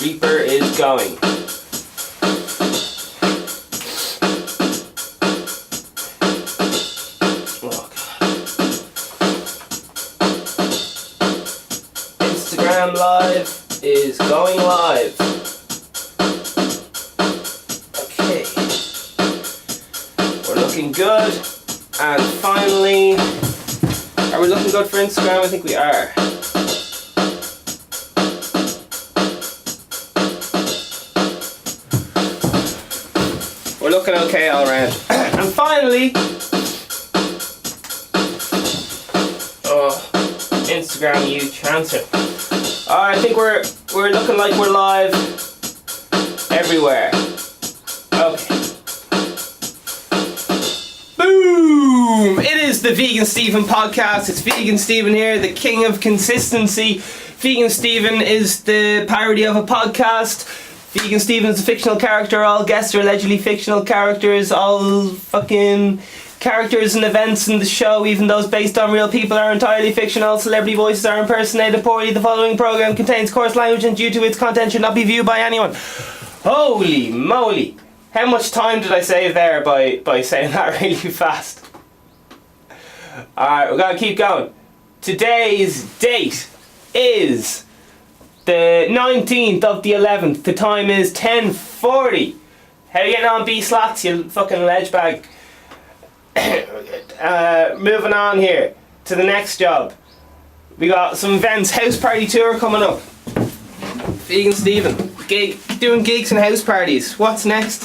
Reaper is going. Oh god. Instagram Live is going live. Okay. We're looking good. And finally, are we looking good for Instagram? I think we are. We're looking okay all around. And finally, Instagram you transfer. I think we're looking like we're live everywhere. Okay. Boom! It is the Vegan Steven podcast. It's Vegan Steven here, the king of consistency. Vegan Steven is the parody of a podcast. Vegan Steven is a fictional character. All guests are allegedly fictional characters. All fucking characters and events in the show, even those based on real people, are entirely fictional. Celebrity voices are impersonated poorly. The following program contains coarse language and due to its content should not be viewed by anyone. Holy moly! How much time did I save there by saying that really fast? Alright, we're gonna keep going. Today's date is the 19th of the 11th. The time is 10:40. How you getting on, B-Slats, you fucking ledge bag? Moving on here to the next job. We got some events. House party tour coming up. Vegan Steven. Doing gigs and house parties. What's next?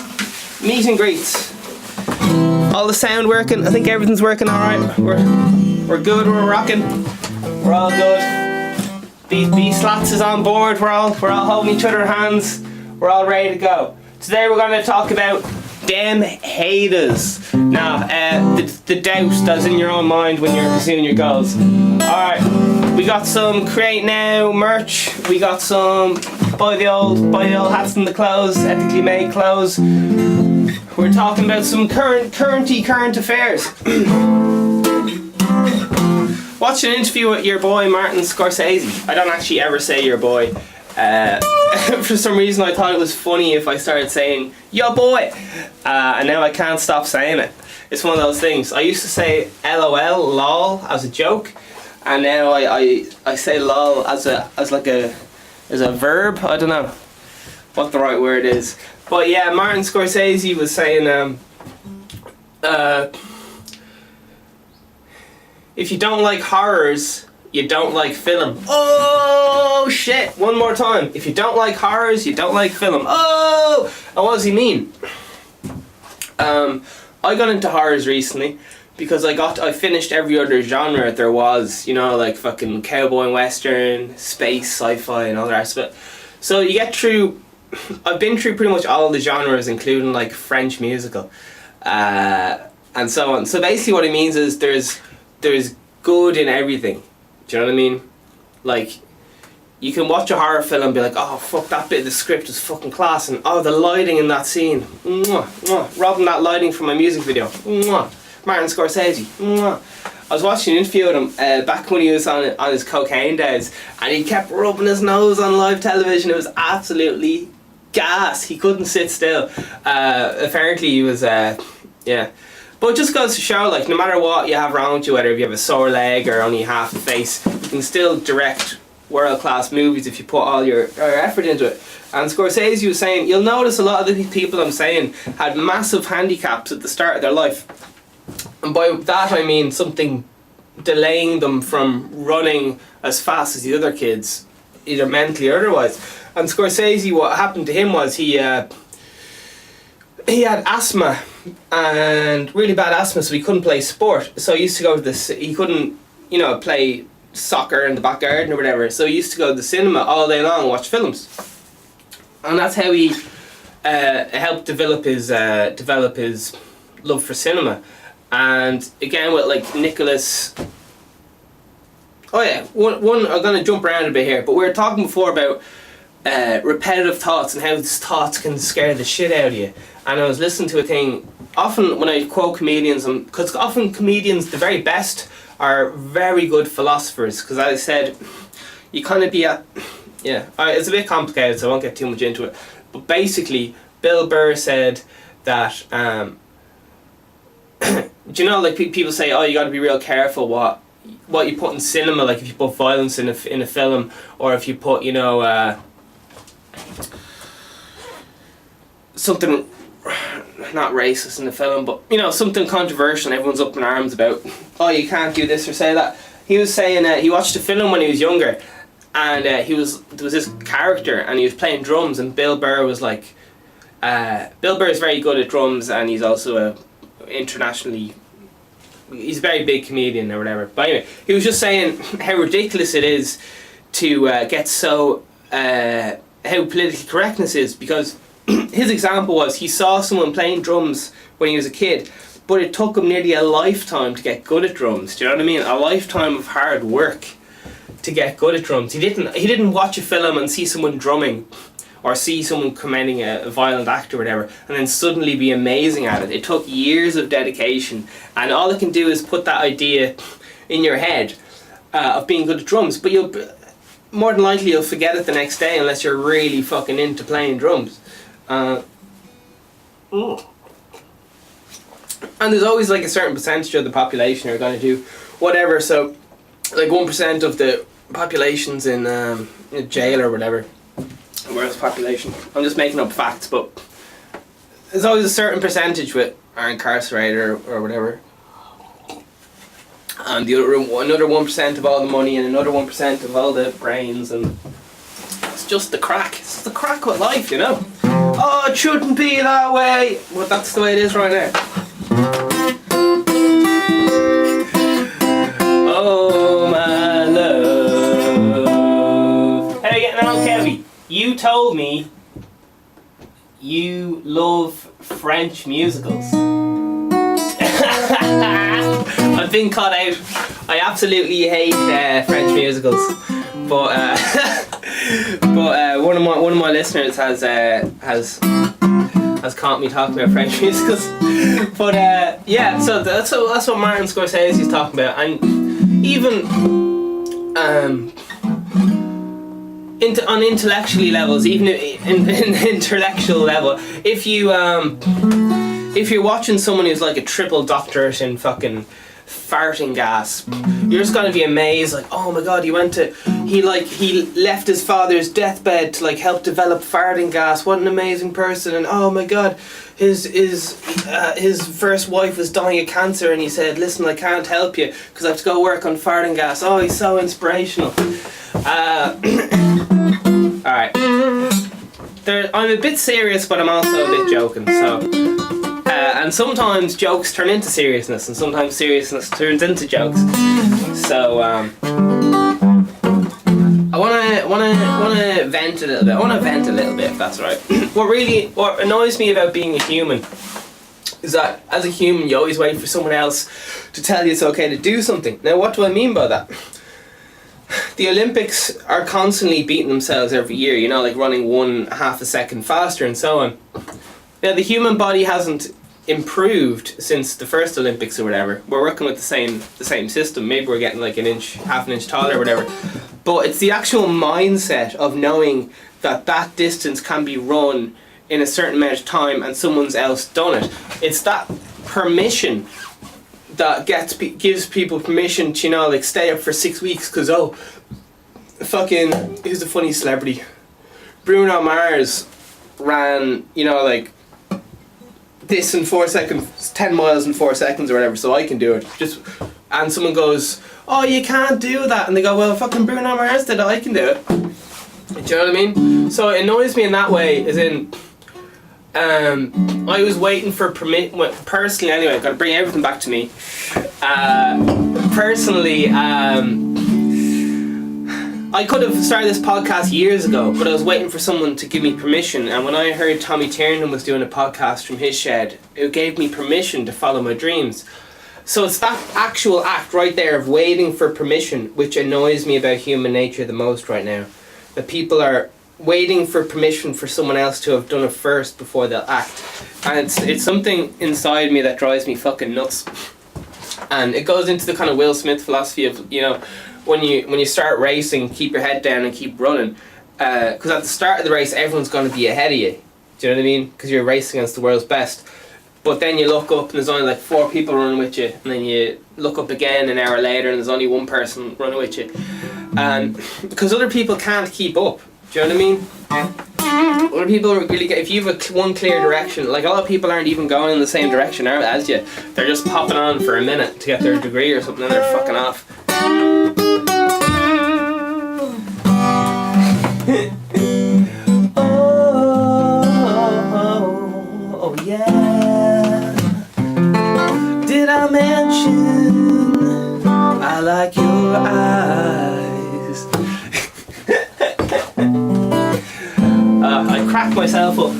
Meet and greets. All the sound working. I think everything's working alright. We're good, we're rocking. We're all good. B-Slats is on board. We're all holding each other's hands. We're all ready to go. Today we're going to talk about them haters. Now, the doubt that's in your own mind when you're pursuing your goals. Alright, we got some Create Now merch. We got some buy the old hats and the clothes, ethically made clothes. We're talking about some current affairs. Watched an interview with your boy Martin Scorsese. I don't actually ever say your boy. For some reason I thought it was funny if I started saying yo boy, and now I can't stop saying it. It's one of those things. I used to say LOL, lol, as a joke, and now I say lol as a verb. I don't know what the right word is, but yeah, Martin Scorsese was saying if you don't like horrors, you don't like film. Oh shit! One more time. If you don't like horrors, you don't like film. Oh! And what does he mean? I got into horrors recently because I finished every other genre there was. You know, like fucking cowboy and western, space, sci-fi, and all the rest of it. So you get through. I've been through pretty much all the genres, including like French musical, and so on. So basically, what it means is there's good in everything. Do you know what I mean? Like, you can watch a horror film and be like, oh fuck, that bit of the script is fucking class, and oh, the lighting in that scene, mwah, mwah, robbing that lighting from my music video, mwah. Martin Scorsese, mwah. I was watching an interview with him back when he was on his cocaine days, and he kept rubbing his nose on live television. It was absolutely gas. He couldn't sit still. Apparently he was, yeah. But it just goes to show, like, no matter what you have wrong with you, whether if you have a sore leg or only half a face, you can still direct world-class movies if you put all your effort into it. And Scorsese was saying, you'll notice a lot of the people I'm saying had massive handicaps at the start of their life. And by that I mean something delaying them from running as fast as the other kids, either mentally or otherwise. And Scorsese, what happened to him was he had asthma, and really bad asthma, so he couldn't play sport. So he used to go to he couldn't, play soccer in the back garden or whatever. So he used to go to the cinema all day long and watch films. And that's how he helped develop his love for cinema. And again with like Nicholas. Oh yeah, one I'm gonna jump around a bit here, but we were talking before about repetitive thoughts and how these thoughts can scare the shit out of you. And I was listening to a thing, often when I quote comedians, because often comedians, the very best, are very good philosophers, because as I said, you kind of be at Yeah, it's a bit complicated, so I won't get too much into it. But basically, Bill Burr said that, do you know, like people say, oh, you got to be real careful what you put in cinema, like if you put violence in a film, or if you put, you know, something not racist in the film, but you know, something controversial and everyone's up in arms about, oh, you can't do this or say that. He was saying he watched a film when he was younger, and there was this character and he was playing drums, and Bill Burr was like, Bill Burr is very good at drums, and he's also he's a very big comedian or whatever. But anyway, he was just saying how ridiculous it is to get so how politically correctness is, because his example was he saw someone playing drums when he was a kid, but it took him nearly a lifetime to get good at drums. Do you know what I mean? A lifetime of hard work to get good at drums. He didn't watch a film and see someone drumming, or see someone committing a violent act or whatever, and then suddenly be amazing at it. It took years of dedication, and all it can do is put that idea in your head of being good at drums, but more than likely you'll forget it the next day unless you're really fucking into playing drums. And there's always like a certain percentage of the population who are going to do whatever, so like 1% of the population's in jail or whatever. World's population. I'm just making up facts, but there's always a certain percentage which are incarcerated or whatever. And another 1% of all the money, and another 1% of all the brains, and it's just the crack. It's the crack with life, you know. Oh, it shouldn't be that way. Well, that's the way it is right now. Oh, my love. How are you getting on, Kevy? You told me you love French musicals. I've been caught out. I absolutely hate French musicals, but one of my listeners has caught me talking about French musicals. But yeah, so that's what Martin Scorsese is talking about, and even on intellectually levels, even in intellectual level, if you're watching someone who's like a triple doctorate in fucking farting gas, you're just gonna be amazed, like, oh my god, he left his father's deathbed to like help develop farting gas. What an amazing person! And oh my god, his first wife was dying of cancer, and he said, listen, I can't help you because I have to go work on farting gas. Oh, he's so inspirational. Alright. I'm a bit serious, but I'm also a bit joking, so and sometimes jokes turn into seriousness, and sometimes seriousness turns into jokes. So I wanna vent a little bit. I wanna vent a little bit, if that's right. What annoys me about being a human is that as a human you always wait for someone else to tell you it's okay to do something. Now, what do I mean by that? The Olympics are constantly beating themselves every year, you know, like running 1/2 a second faster and so on. Now, the human body hasn't improved since the first Olympics or whatever. We're working with the same system. Maybe we're getting like half an inch taller or whatever. But it's the actual mindset of knowing that distance can be run in a certain amount of time and someone's else done it. It's that permission that gives people permission to, you know, like stay up for 6 weeks because, oh, fucking, who's a funny celebrity? Bruno Mars ran, you know, like this in 4 seconds, 10 miles in 4 seconds or whatever, so I can do it. And someone goes, oh, you can't do that, and they go, well, fucking Bruno Mars did it, I can do it. Do you know what I mean? So it annoys me in that way, as in, I was waiting for personally anyway, I've got to bring everything back to me. Personally, I could have started this podcast years ago, but I was waiting for someone to give me permission, and when I heard Tommy Tiernan was doing a podcast from his shed, it gave me permission to follow my dreams. So it's that actual act right there of waiting for permission which annoys me about human nature the most right now. That people are waiting for permission for someone else to have done it first before they'll act. And it's something inside me that drives me fucking nuts. And it goes into the kind of Will Smith philosophy of, you know, when you start racing, keep your head down and keep running. because at the start of the race, everyone's going to be ahead of you. Do you know what I mean? Because you're racing against the world's best. But then you look up and there's only like 4 people running with you, and then you look up again an hour later and there's only 1 person running with you. And because other people can't keep up. Do you know what I mean? Other people really get, if you have one clear direction, like a lot of people aren't even going in the same direction as you. They're just popping on for a minute to get their degree or something and they're fucking off. Oh yeah. Did I mention I like your eyes? I cracked myself up.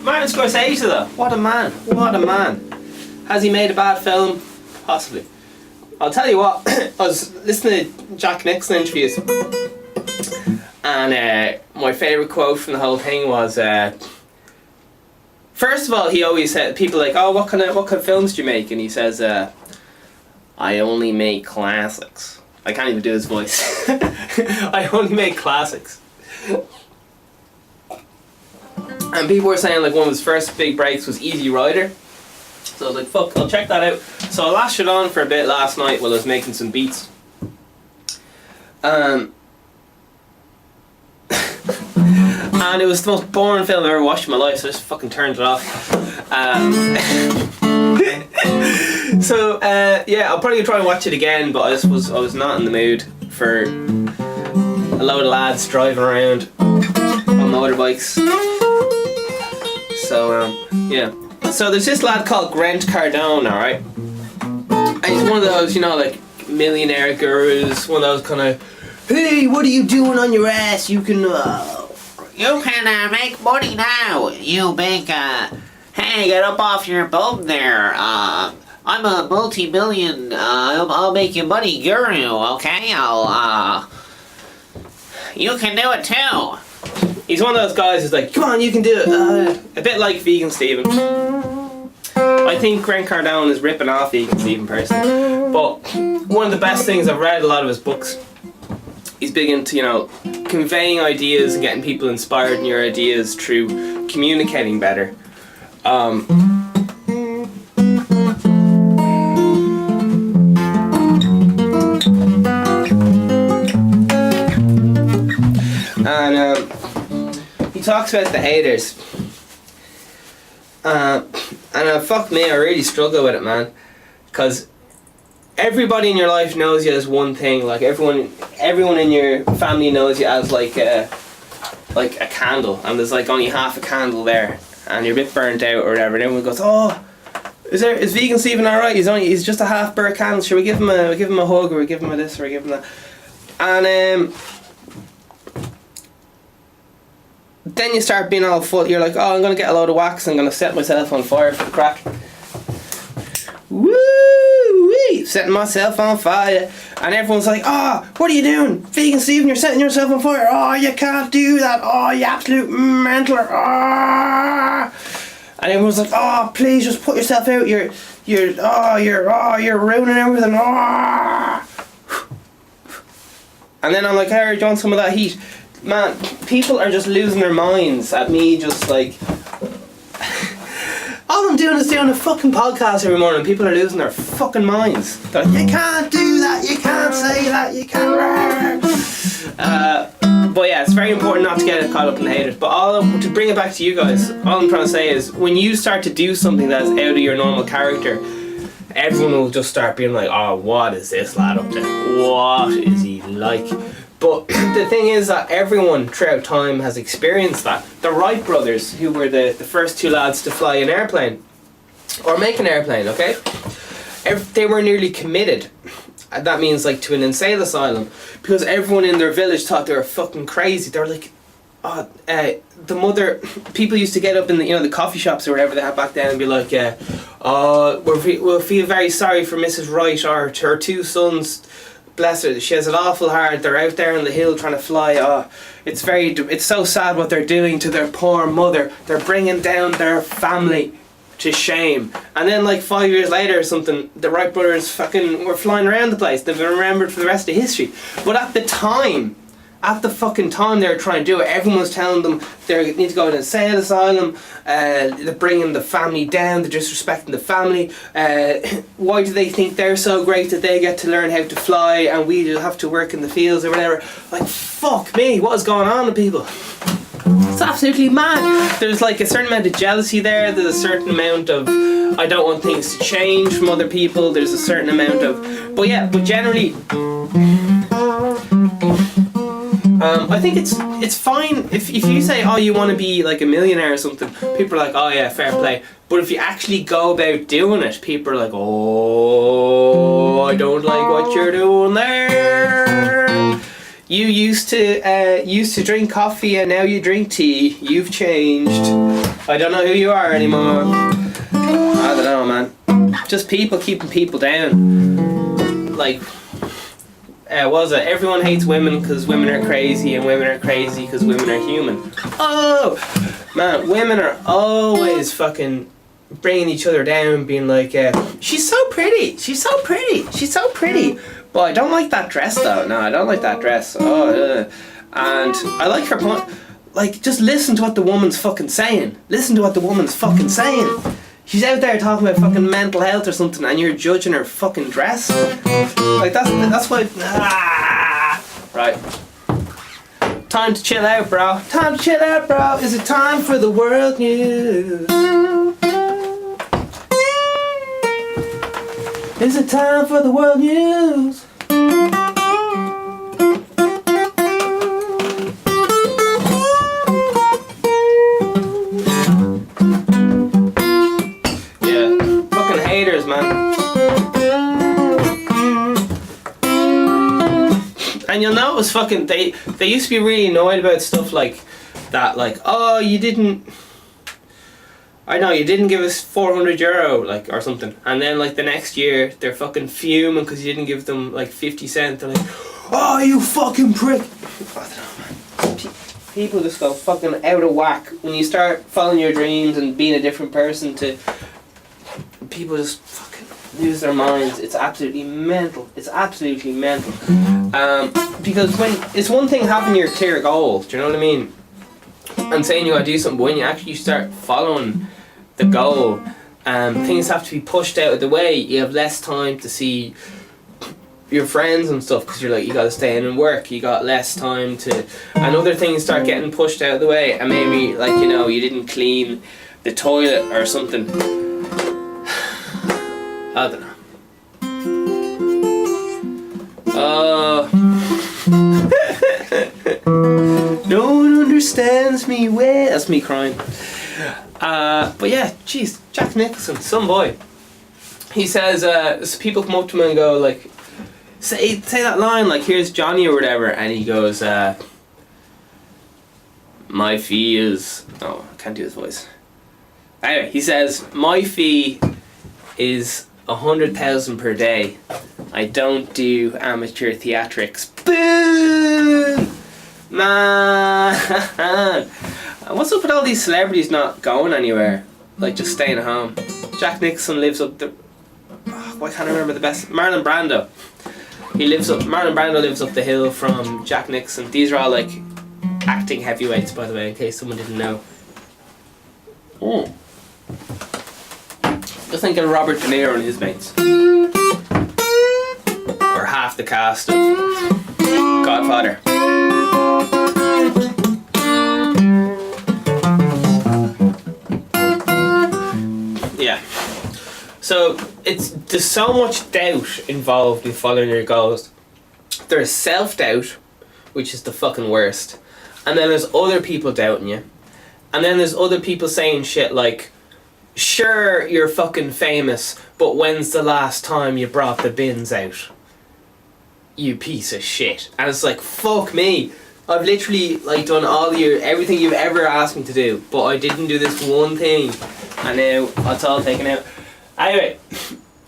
Martin Scorsese though, what a man, what a man. Has he made a bad film? Possibly. I'll tell you what, I was listening to Jack Nicholson interviews and my favourite quote from the whole thing was first of all, he always said, people like, oh, what kind of films do you make? And he says, I only make classics. I can't even do his voice. I only make classics. And people were saying like one of his first big breaks was Easy Rider. So I was like, fuck, I'll check that out. So I lashed it on for a bit last night while I was making some beats. And it was the most boring film I've ever watched in my life, so I just fucking turned it off. So yeah, I'll probably try and watch it again, but I was not in the mood for a load of lads driving around on motorbikes. So yeah. So there's this lad called Grant Cardone, alright? And he's one of those, you know, like millionaire gurus, one of those kind of, hey, what are you doing on your ass? You can make money now. You big, hey, get up off your bum there. I'm a multi-million, I'll make you money guru, okay? You can do it too. He's one of those guys who's like, come on, you can do it. A bit like Vegan Steven. I think Grant Cardone is ripping off Vegan Steven personally. But one of the best things, I've read a lot of his books. He's big into, you know, conveying ideas and getting people inspired in your ideas through communicating better. He talks about the haters. Fuck me, I really struggle with it, man. Because everybody in your life knows you as one thing. Like everyone in your family knows you as like a candle, and there's like only half a candle there, and you're a bit burnt out or whatever. And everyone goes, "Oh, is Vegan Steven alright? He's just a half burnt candle. Should we give him a hug, or we give him a this, or we give him that?" And then you start being all full. You're like, oh, I'm gonna get a load of wax. I'm gonna set myself on fire for the crack. Woo-wee! Setting myself on fire. And everyone's like, oh, what are you doing? Vegan Steven, you're setting yourself on fire. Oh, you can't do that. Oh, you absolute mentaler. Oh. And everyone's like, oh, please just put yourself out. You're ruining everything. Oh. And then I'm like, hey, do you want some of that heat? Man, people are just losing their minds at me just like... All I'm doing is doing a fucking podcast every morning and people are losing their fucking minds. They're like, you can't do that, you can't say that, you can't... But yeah, it's very important not to get caught up in the haters. But to bring it back to you guys, all I'm trying to say is when you start to do something that's out of your normal character, everyone will just start being like, oh, what is this lad up to? What is he like? But the thing is that everyone throughout time has experienced that. The Wright brothers, who were the first 2 lads to fly an airplane, or make an airplane, okay? They were nearly committed. And that means like to an insane asylum, because everyone in their village thought they were fucking crazy. They were like, people used to get up in the coffee shops or whatever they had back then and be like, we'll feel very sorry for Mrs. Wright or her 2 sons. Bless her, she has it awful hard. They're out there on the hill trying to fly. It's so sad what they're doing to their poor mother. They're bringing down their family to shame. And then like 5 years later or something, the Wright brothers were flying around the place. They've been remembered for the rest of history. But at the time, at the fucking time they're trying to do it, everyone was telling them they need to go to an insane asylum, they're bringing the family down, they're disrespecting the family, why do they think they're so great that they get to learn how to fly and we just have to work in the fields or whatever. Like, fuck me, what is going on with people? It's absolutely mad. There's like a certain amount of jealousy there, there's a certain amount of I don't want things to change from other people, there's a certain amount of, but generally I think it's fine if you say, oh, you want to be like a millionaire or something, people are like, oh yeah, fair play. But if you actually go about doing it, people are like, oh, I don't like what you're doing there. You used to drink coffee and now you drink tea. You've changed. I don't know who you are anymore. I don't know, man. Just people keeping people down. Like, what was it? Everyone hates women because women are crazy, and women are crazy because women are human. Oh, man, women are always fucking bringing each other down, being like, she's so pretty, she's so pretty, she's so pretty. But I don't like that dress though. No, I don't like that dress. And I like her point. Like, just listen to what the woman's fucking saying. Listen to what the woman's fucking saying. She's out there talking about fucking mental health or something, and you're judging her fucking dress. Like, that's why. Right. Time to chill out, bro. Time to chill out, bro. Is it time for the world news? Is it time for the world news? Yeah, fucking haters, man. And you'll notice fucking they used to be really annoyed about stuff like that, like, oh, you didn't give us €400, like, or something, and then like the next year they're fucking fuming because you didn't give them like 50 cents. They're like, oh, you fucking prick. I don't know, man. People just go fucking out of whack when you start following your dreams and being a different person. To people just fucking lose their minds. It's absolutely mental. It's absolutely mental. Because when it's one thing having your clear goal, do you know what I mean, and saying you gotta do something, but when you actually start following the goal, things have to be pushed out of the way. You have less time to see your friends and stuff because you're like, you gotta stay in and work. You got less time to, and other things start getting pushed out of the way, and maybe, like, you know, you didn't clean the toilet or something. I don't know. No one understands me well. That's me crying. But yeah, jeez, Jack Nicholson, some boy. He says, people come up to him and go like, say that line, like, here's Johnny or whatever, and he goes, my fee is, oh, I can't do his voice. Anyway, he says, my fee is 100,000 per day. I don't do amateur theatrics. Boom! Man! What's up with all these celebrities not going anywhere? Like, just staying at home. Jack Nicholson lives up the... Oh, why can't I remember the best? Marlon Brando. Marlon Brando lives up the hill from Jack Nicholson. These are all, like, acting heavyweights, by the way, in case someone didn't know. Oh. Just think of Robert De Niro and his mates. Or half the cast of Godfather. Yeah. So there's so much doubt involved in following your goals. There's self-doubt, which is the fucking worst. And then there's other people doubting you. And then there's other people saying shit like, sure, you're fucking famous, but when's the last time you brought the bins out? You piece of shit. And it's like, fuck me. I've literally, like, done everything you've ever asked me to do, but I didn't do this one thing, and now it's all taken out. Anyway,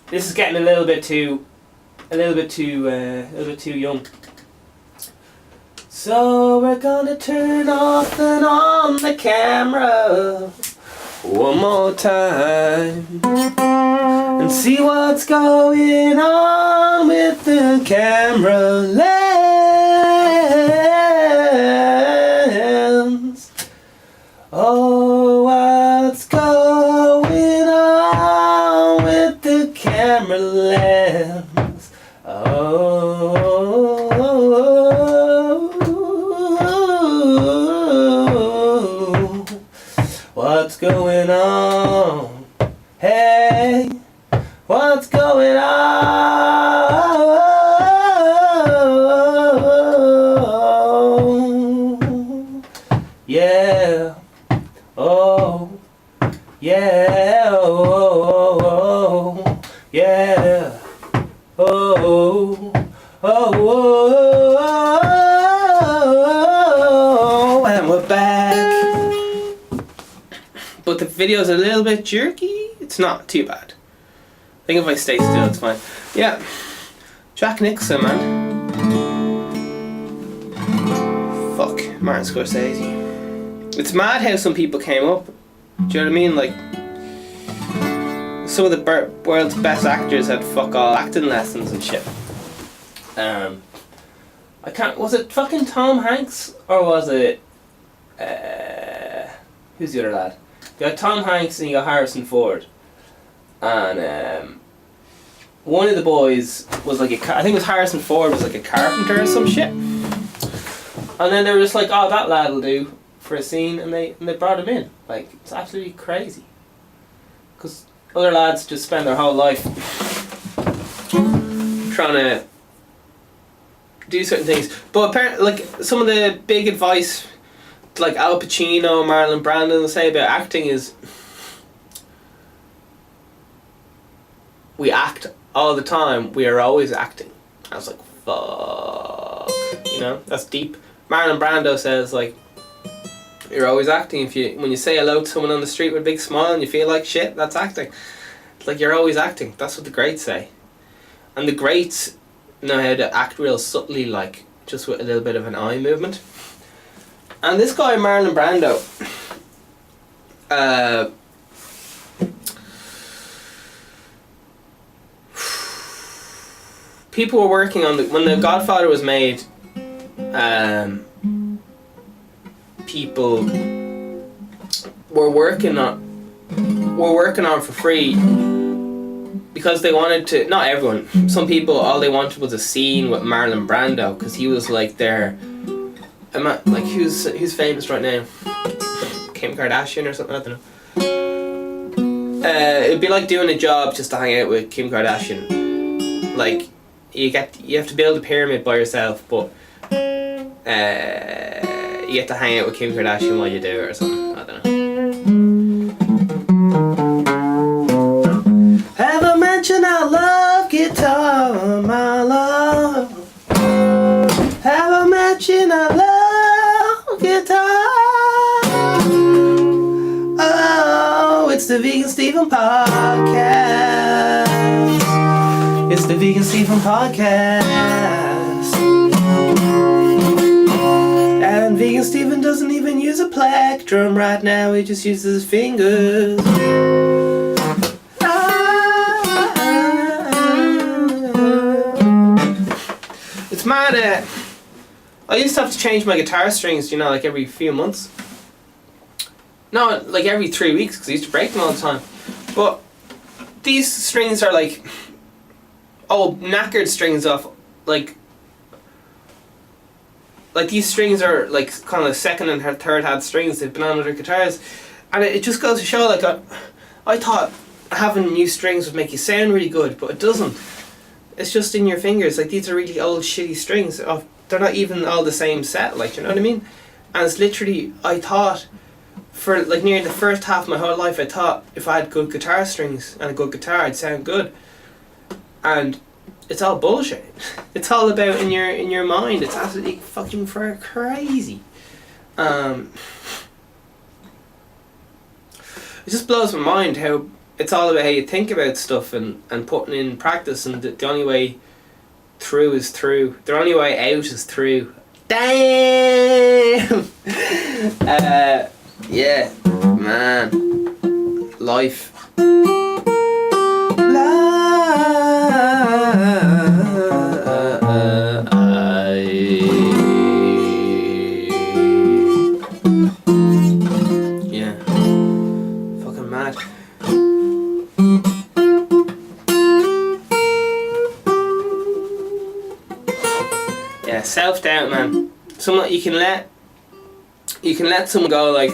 this is getting a little bit too young. So we're gonna turn off and on the camera one more time and see what's going on with the camera lens. going on? Hey, what's going on? Yeah, oh, yeah, oh, yeah, oh, oh, and we're back. But the video's a little bit jerky. It's not too bad. I think if I stay still, it's fine. Yeah, Jack Nicholson, man. Fuck, Martin Scorsese. It's mad how some people came up. Do you know what I mean? Like, some of the world's best actors had fuck all acting lessons and shit. I can't. Was it fucking Tom Hanks or was it? Who's the other lad? You got Tom Hanks and you got Harrison Ford, and one of the boys was like I think it was Harrison Ford was like a carpenter or some shit, and then they were just like, oh, that lad will do for a scene, and they brought him in. Like, it's absolutely crazy, because other lads just spend their whole life trying to do certain things. But apparently, like, some of the big advice, like Al Pacino, Marlon Brando say about acting is we act all the time. We are always acting. I was like, fuck. You know, that's deep. Marlon Brando says, like, you're always acting. When you say hello to someone on the street with a big smile and you feel like shit, that's acting. It's like, you're always acting. That's what the greats say. And the greats know how to act real subtly, like, just with a little bit of an eye movement. And this guy, Marlon Brando, people were working on when The Godfather was made, people were working on for free because they wanted to. Not everyone. Some people, all they wanted was a scene with Marlon Brando because he was like their. Like, who's famous right now? Kim Kardashian or something, I don't know. It'd be like doing a job just to hang out with Kim Kardashian. Like, you have to build a pyramid by yourself, but you get to hang out with Kim Kardashian while you do it or something, I don't know. Have I mentioned I love guitar, my love? Have I mentioned I love guitar? Oh, it's the Vegan Stephen Podcast. It's the Vegan Stephen Podcast. And Vegan Stephen doesn't even use a plectrum right now, he just uses his fingers. It's mad. I used to have to change my guitar strings, you know, like every few months. No, like every 3 weeks, because I used to break them all the time. But these strings are like old knackered strings off, like these strings are like kind of second and third hand strings. They've been on other guitars, and it just goes to show, like, I thought having new strings would make you sound really good, but it doesn't. It's just in your fingers. Like, these are really old shitty strings. They're not even all the same set, like, you know what I mean? And it's literally, I thought, for like nearly the first half of my whole life, I thought if I had good guitar strings and a good guitar, I'd sound good. And it's all bullshit. It's all about in your mind. It's absolutely fucking crazy. It just blows my mind how it's all about how you think about stuff and putting in practice, and the only way through is through. The only way out is through. Damn! Yeah, man. Life. Yeah. Fucking mad. Yeah, self-doubt, man. Someone you can let someone go, like,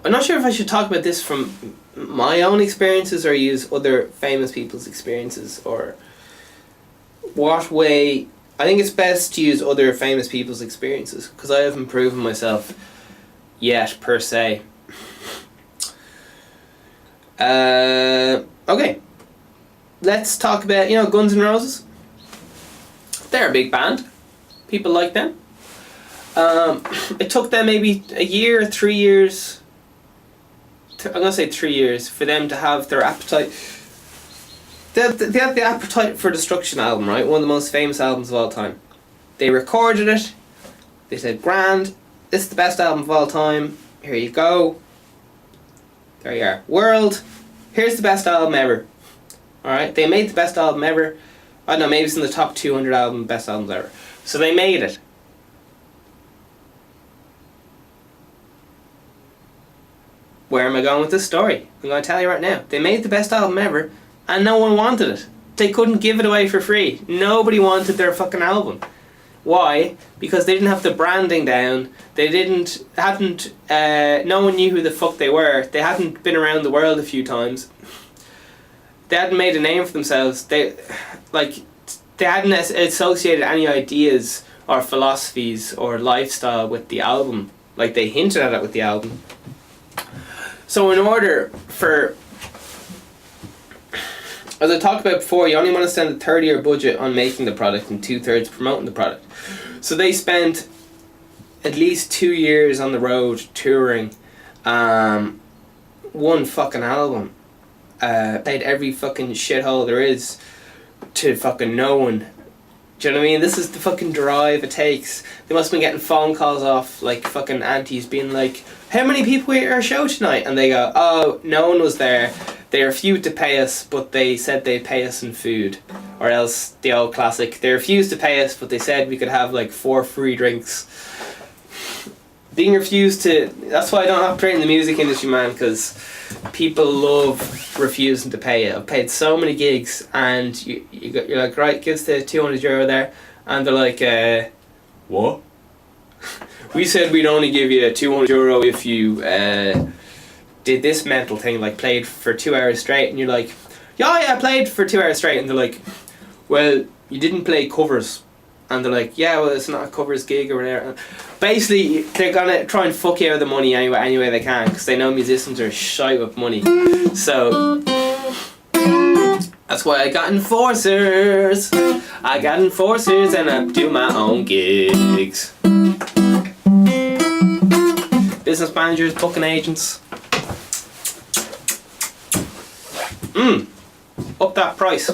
I'm not sure if I should talk about this from my own experiences or use other famous people's experiences, or what way. I think it's best to use other famous people's experiences because I haven't proven myself yet, per se. Okay. Let's talk about, Guns N' Roses. They're a big band. People like them. It took them maybe a year, 3 years. I'm going to say 3 years for them to have their appetite. They had the Appetite for Destruction album, right? One of the most famous albums of all time. They recorded it. They said, grand, this is the best album of all time. Here you go. There you are. World, here's the best album ever. Alright, they made the best album ever. I don't know, maybe it's in the top 200 best albums ever. So they made it. Where am I going with this story? I'm going to tell you right now. They made the best album ever, and no one wanted it. They couldn't give it away for free. Nobody wanted their fucking album. Why? Because they didn't have the branding down. They no one knew who the fuck they were. They hadn't been around the world a few times. They hadn't made a name for themselves. They hadn't associated any ideas or philosophies or lifestyle with the album. Like, they hinted at it with the album. So in order for, as I talked about before, you only want to spend a third of your budget on making the product and 2/3 promoting the product. So they spent at least 2 years on the road touring one fucking album. Played every fucking shithole there is to fucking no one. Do you know what I mean? This is the fucking drive it takes. They must have been getting phone calls off like fucking aunties being like, how many people were at our show tonight? And they go, oh, no one was there. They refused to pay us, but they said they'd pay us in food. Or else, the old classic, they refused to pay us, but they said we could have like 4 free drinks. Being refused to... That's why I don't operate in the music industry, man, because people love refusing to pay you. I've paid so many gigs, and you're like, right, give us the €200 there. And they're like, what? We said we'd only give you €200 if you did this mental thing, like played for 2 hours straight. And you're like, yeah, I played for 2 hours straight. And they're like, well, you didn't play covers. And they're like, yeah, well, it's not a covers gig or whatever. Basically, they're gonna try and fuck you out of the money any way they can, because they know musicians are shy with money. So that's why I got enforcers. I got enforcers, and I do my own gigs. Business managers, booking agents. Up that price.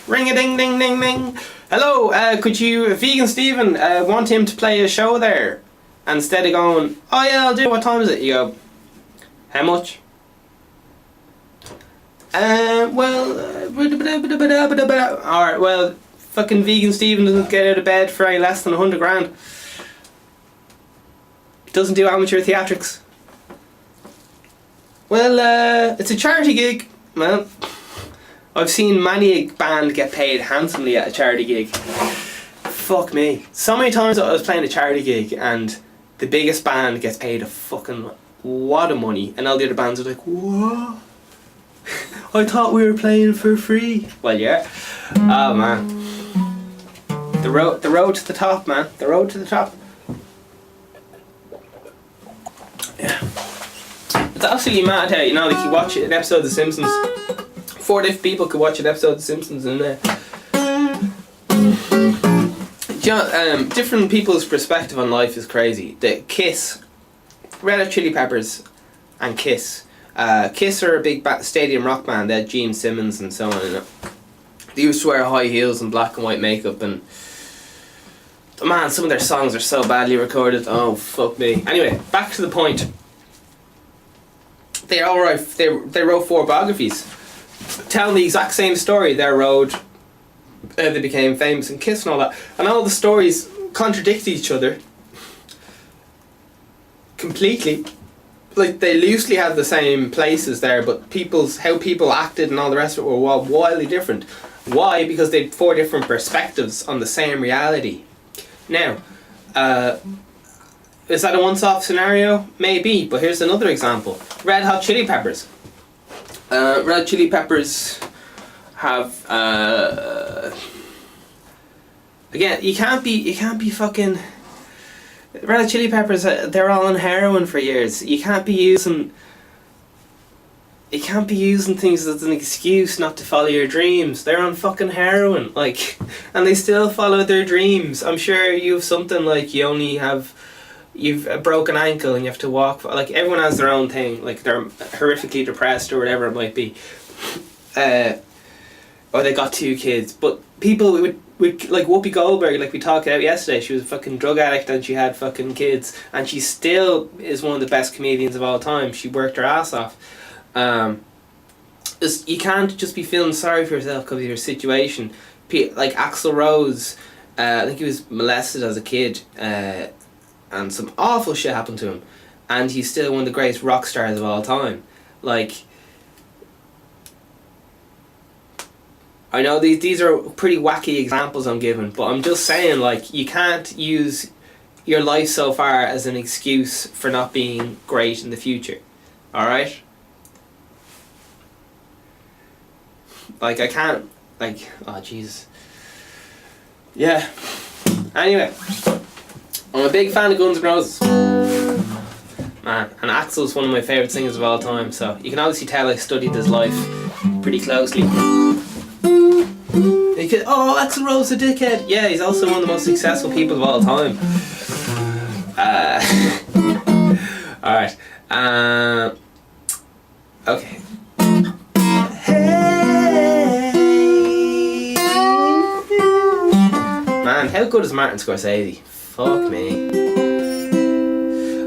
Ring a ding ding ding ding. Hello, could you, Vegan Stephen, want him to play a show there? And instead of going, oh yeah, I'll do it, what time is it? You go, how much? Alright, well, fucking Vegan Stephen doesn't get out of bed for any less than 100 grand. Doesn't do amateur theatrics. Well, it's a charity gig, man. I've seen many a band get paid handsomely at a charity gig. Fuck me. So many times I was playing a charity gig and the biggest band gets paid a fucking wad of money, and all the other bands are like, what? I thought we were playing for free. Well, yeah. Oh man. The road to the top, man. The road to the top. Yeah. It's absolutely mad how, like you watch an episode of The Simpsons. 4 different people could watch an episode of The Simpsons in there. Different people's perspective on life is crazy. The Kiss, Red Hot Chili Peppers, and Kiss. Kiss are a big stadium rock band. They had Gene Simmons and so on. They used to wear high heels and black and white makeup, and man, some of their songs are so badly recorded. Oh fuck me. Anyway, back to the point. They wrote 4 biographies telling the exact same story. Their road, they became famous and Kiss and all that, and all the stories contradict each other completely. Like, they loosely have the same places there, but how people acted and all the rest of it were wildly different. Why? Because they had 4 different perspectives on the same reality. Now, Is that a once-off scenario? Maybe, but here's another example. Red Hot Chili Peppers. Red Hot Chili Peppers have again, you can't be fucking Red Hot Chili Peppers, they're all on heroin for years. You can't be using things as an excuse not to follow your dreams. They're on fucking heroin, like, and they still follow their dreams. I'm sure you have something like you've a broken ankle and you have to walk. Like, everyone has their own thing. Like, they're horrifically depressed or whatever it might be, or they got 2 kids. But people with like Whoopi Goldberg, like we talked about yesterday, she was a fucking drug addict and she had fucking kids, and she still is one of the best comedians of all time. She worked her ass off. You can't just be feeling sorry for yourself because of your situation. Like Axl Rose, I think he was molested as a kid, and some awful shit happened to him, and he's still one of the greatest rock stars of all time. Like, I know these are pretty wacky examples I'm giving, but I'm just saying, like, you can't use your life so far as an excuse for not being great in the future. Alright? Like, I can't, like, oh Jesus. Yeah. Anyway, I'm a big fan of Guns N' Roses. Man, and Axl's one of my favourite singers of all time, so you can obviously tell I studied his life pretty closely. Oh, Axl Rose a dickhead. Yeah, he's also one of the most successful people of all time. Alright. Okay. Hey. Man, how good is Martin Scorsese? Fuck me.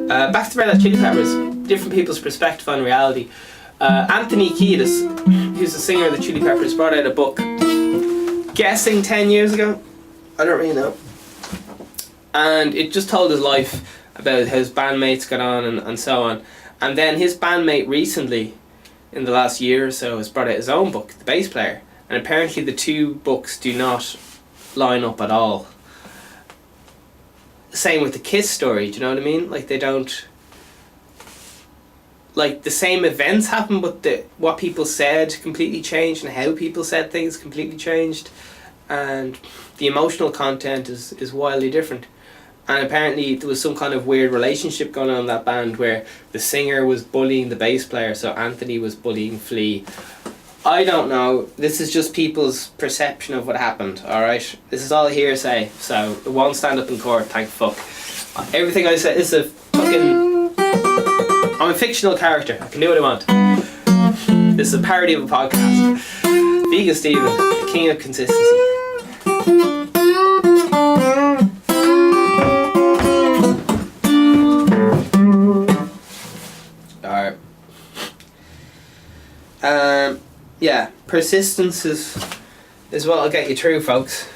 Back to Red Hot Chili Peppers. Different people's perspective on reality. Anthony Kiedis, who's the singer of the Chili Peppers, brought out a book, guessing 10 years ago. I don't really know. And it just told his life about how his bandmates got on and so on. And then his bandmate recently, in the last year or so, has brought out his own book, The Bass Player. And apparently the 2 books do not line up at all. Same with the Kiss story, do you know what I mean? Like, they don't... Like, the same events happen, but what people said completely changed, and how people said things completely changed, and the emotional content is wildly different. And apparently there was some kind of weird relationship going on in that band where the singer was bullying the bass player, so Anthony was bullying Flea. I don't know. This is just people's perception of what happened, alright? This is all hearsay, so it won't stand up in court, thank fuck. Everything I said is a fucking... I'm a fictional character. I can do what I want. This is a parody of a podcast. Vegan Steven, the king of consistency. Alright. Yeah, persistence is what'll get you through, folks.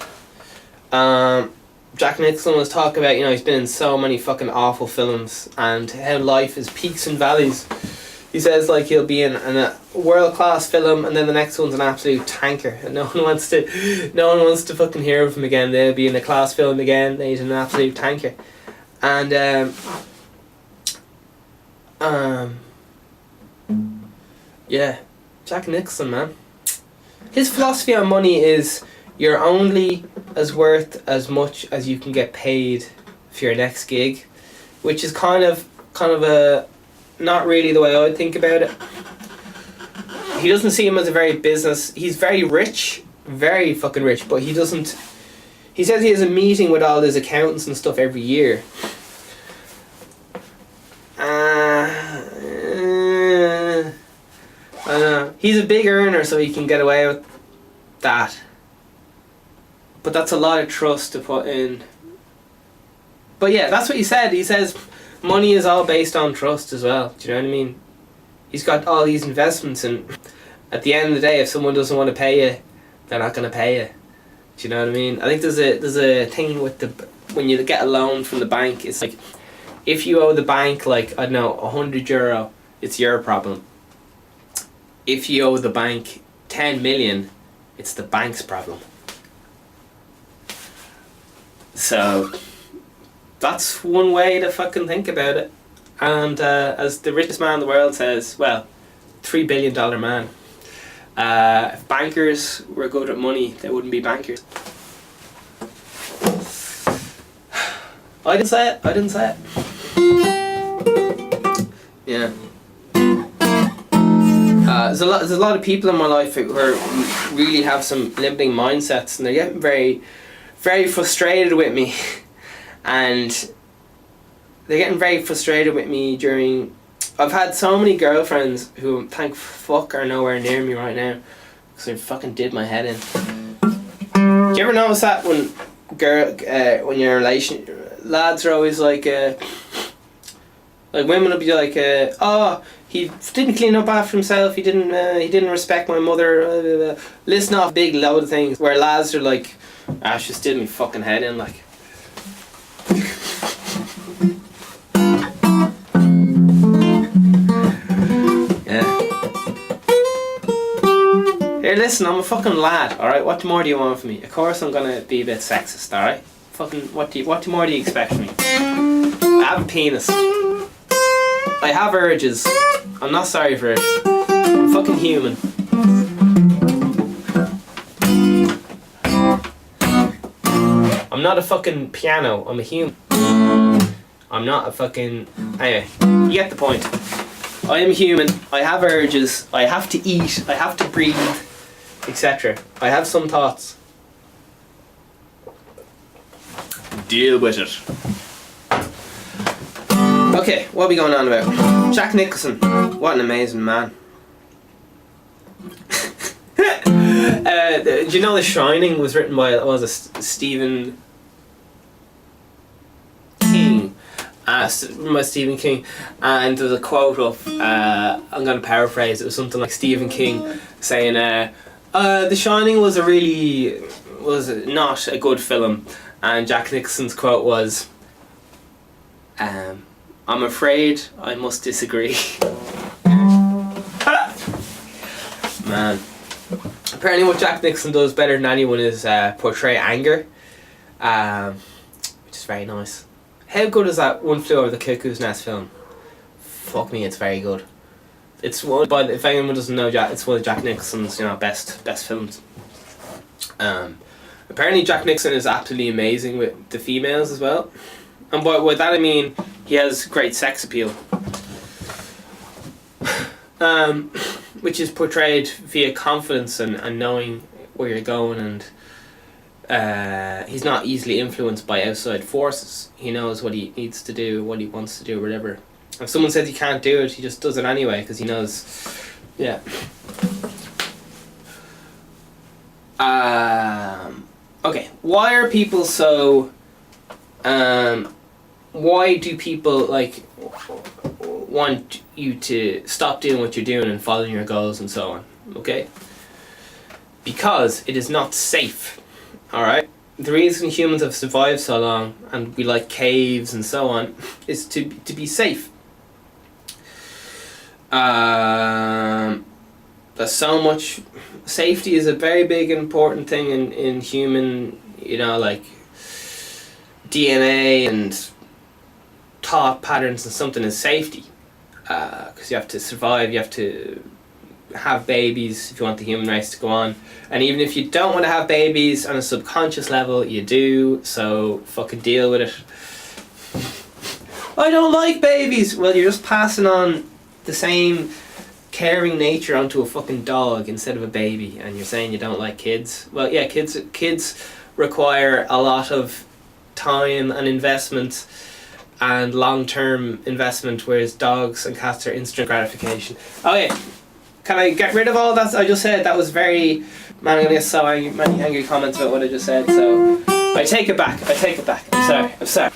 Jack Nicholson was talking about, he's been in so many fucking awful films and how life is peaks and valleys. He says, like, he'll be in a world-class film and then the next one's an absolute tanker and no one wants to fucking hear of him again. They'll be in a class film again, then he's an absolute tanker. And yeah, Jack Nicholson, man. His philosophy on money is you're only as worth as much as you can get paid for your next gig, which is kind of a not really the way I would think about it. He doesn't see him as a very business. He's very rich, very fucking rich, but he doesn't. He says he has a meeting with all his accountants and stuff every year. I don't know. He's a big earner, so he can get away with that. But that's a lot of trust to put in. But yeah, that's what he said. He says money is all based on trust as well. Do you know what I mean? He's got all these investments, and at the end of the day, if someone doesn't want to pay you, they're not going to pay you. Do you know what I mean? I think there's a thing with when you get a loan from the bank, it's like, if you owe the bank, like, I don't know, €100, it's your problem. If you owe the bank 10 million, it's the bank's problem. So, that's one way to fucking think about it. And as the richest man in the world says, well, $3 billion man. If bankers were good at money, they wouldn't be bankers. I didn't say it. Yeah. There's a lot of people in my life who really have some limiting mindsets, and they're getting very, very frustrated with me. And they're getting very frustrated with me during... I've had so many girlfriends who, thank fuck, are nowhere near me right now, because they fucking did my head in. Do you ever notice that when when you're in a relation, lads are always like women will be like, oh, he didn't clean up after himself, he didn't respect my mother, listen off big load of things, where lads are like, she just did me fucking head in, like. Here, listen, I'm a fucking lad, alright? What more do you want from me? Of course I'm gonna be a bit sexist, alright? Fucking, what more do you expect from me? I have a penis. I have urges. I'm not sorry for it. I'm fucking human. I'm not a fucking piano, I'm a human. I'm not a fucking... Anyway, you get the point. I am human, I have urges, I have to eat, I have to breathe, etc. I have some thoughts. Deal with it. Okay, what are we going on about? Jack Nicholson, what an amazing man. Do you know The Shining was written by, Stephen King? By Stephen King, and there's a quote of, I'm going to paraphrase, it was something like Stephen King saying, The Shining was not a good film, and Jack Nicholson's quote was, I'm afraid I must disagree. Man. Apparently what Jack Nicholson does better than anyone is portray anger, which is very nice. How good is that One Flew Over the Cuckoo's Nest film? Fuck me, it's very good. It's one, but if anyone doesn't know, it's one of Jack Nicholson's best films. Apparently Jack Nicholson is absolutely amazing with the females as well, and by that I mean he has great sex appeal, which is portrayed via confidence and knowing where you're going, and he's not easily influenced by outside forces. He knows what he needs to do, what he wants to do, whatever. If someone says he can't do it, he just does it anyway because he knows. Yeah. Okay. Why are people so? Why do people want you to stop doing what you're doing and following your goals and so on? Okay. Because it is not safe. Alright? The reason humans have survived so long, and we like caves and so on, is to be safe. There's so much... Safety is a very big important thing in human, DNA and thought patterns, and something is safety. Because you have to survive, you have to have babies if you want the human race to go on, and even if you don't want to have babies on a subconscious level, you do, so fucking deal with it. I don't like babies. Well, you're just passing on the same caring nature onto a fucking dog instead of a baby, and you're saying you don't like kids. Well, yeah, kids require a lot of time and investment and long-term investment, whereas dogs and cats are instant gratification. Okay, can I get rid of all that I just said? That was very... Man, I'm going to get so many angry comments about what I just said, so... I take it back. I'm sorry.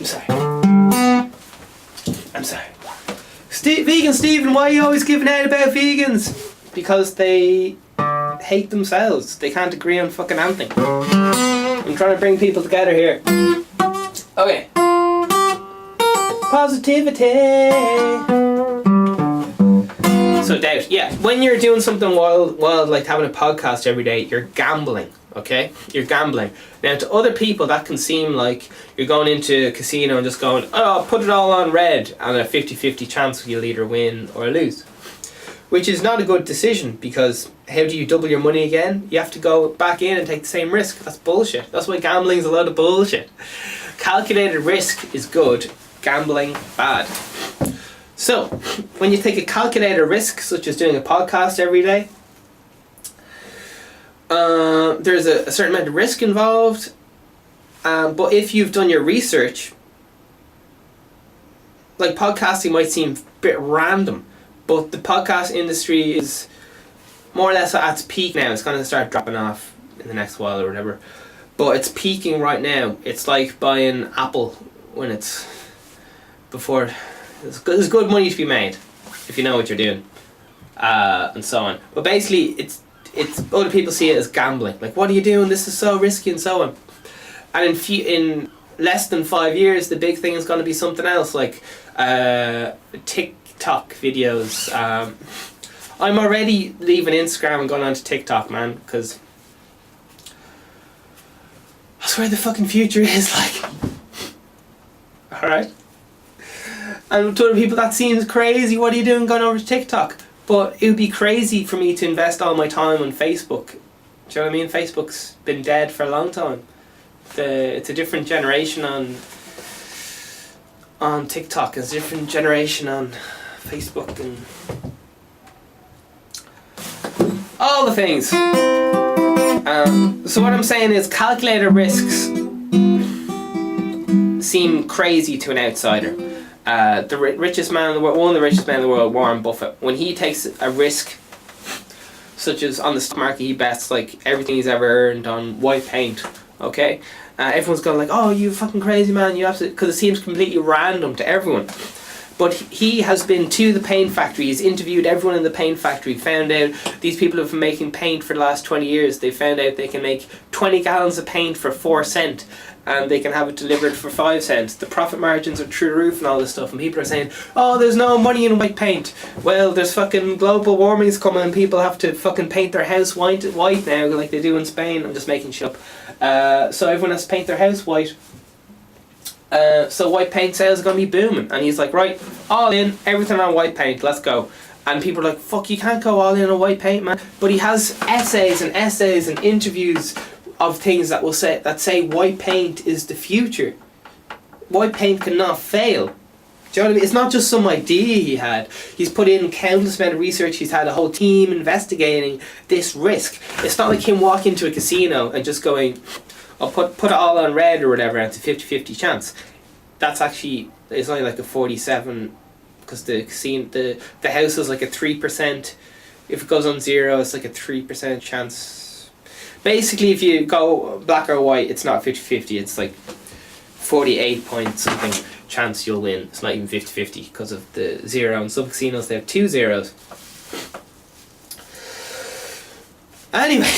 Vegan Stephen, why are you always giving out about vegans? Because they hate themselves. They can't agree on fucking anything. I'm trying to bring people together here. Okay. Positivity. So doubt, yeah. When you're doing something wild like having a podcast every day, you're gambling, okay? You're gambling. Now, to other people, that can seem like you're going into a casino and just going, oh, put it all on red, and a 50-50 chance you'll either win or lose. Which is not a good decision, because how do you double your money again? You have to go back in and take the same risk. That's bullshit. That's why gambling is a load of bullshit. Calculated risk is good, gambling bad. So, when you take a calculated risk, such as doing a podcast every day, there's a certain amount of risk involved, but if you've done your research, like podcasting might seem a bit random, but the podcast industry is more or less at its peak now. It's going to start dropping off in the next while or whatever, but it's peaking right now. It's like buying Apple when it's before. There's good money to be made if you know what you're doing, and so on. But basically, it's other people see it as gambling. Like, what are you doing? This is so risky, and so on. And in less than 5 years, the big thing is going to be something else, like TikTok videos. I'm already leaving Instagram and going on to TikTok, man, because that's where the fucking future is. Like, all right. And to other people that seems crazy. What are you doing going over to TikTok? But it would be crazy for me to invest all my time on Facebook. Do you know what I mean? Facebook's been dead for a long time. It's a different generation on TikTok. It's a different generation on Facebook and all the things. So what I'm saying is, calculated risks seem crazy to an outsider. The richest man in the world, one of the richest men in the world, Warren Buffett, when he takes a risk, such as on the stock market, he bets like everything he's ever earned on white paint. Okay, everyone's going like, "Oh, you fucking crazy man! You absolutely," because it seems completely random to everyone. But he has been to the paint factory. He's interviewed everyone in the paint factory. Found out these people have been making paint for the last 20 years. They found out they can make 20 gallons of paint for 4 cents. And they can have it delivered for 5 cents. The profit margins are through the roof and all this stuff. And people are saying, oh, there's no money in white paint. Well, there's fucking global warming's coming and people have to fucking paint their house white now like they do in Spain. I'm just making shit up. So everyone has to paint their house white. So white paint sales are going to be booming. And he's like, right, all in, everything on white paint, let's go. And people are like, fuck, you can't go all in on white paint, man. But he has essays and interviews of things that say white paint is the future. White paint cannot fail. Do you know what I mean? It's not just some idea he had. He's put in countless amount of research. He's had a whole team investigating this risk. It's not like him walking into a casino and just going, I'll put it all on red or whatever, and it's a 50-50 chance. That's actually, it's only like a 47, because the house is like a 3%. If it goes on zero, it's like a 3% chance. Basically, if you go black or white, it's not 50-50, it's like 48 point something chance you'll win. It's not even 50-50 because of the zero. In some casinos, they have 2 zeros. Anyway,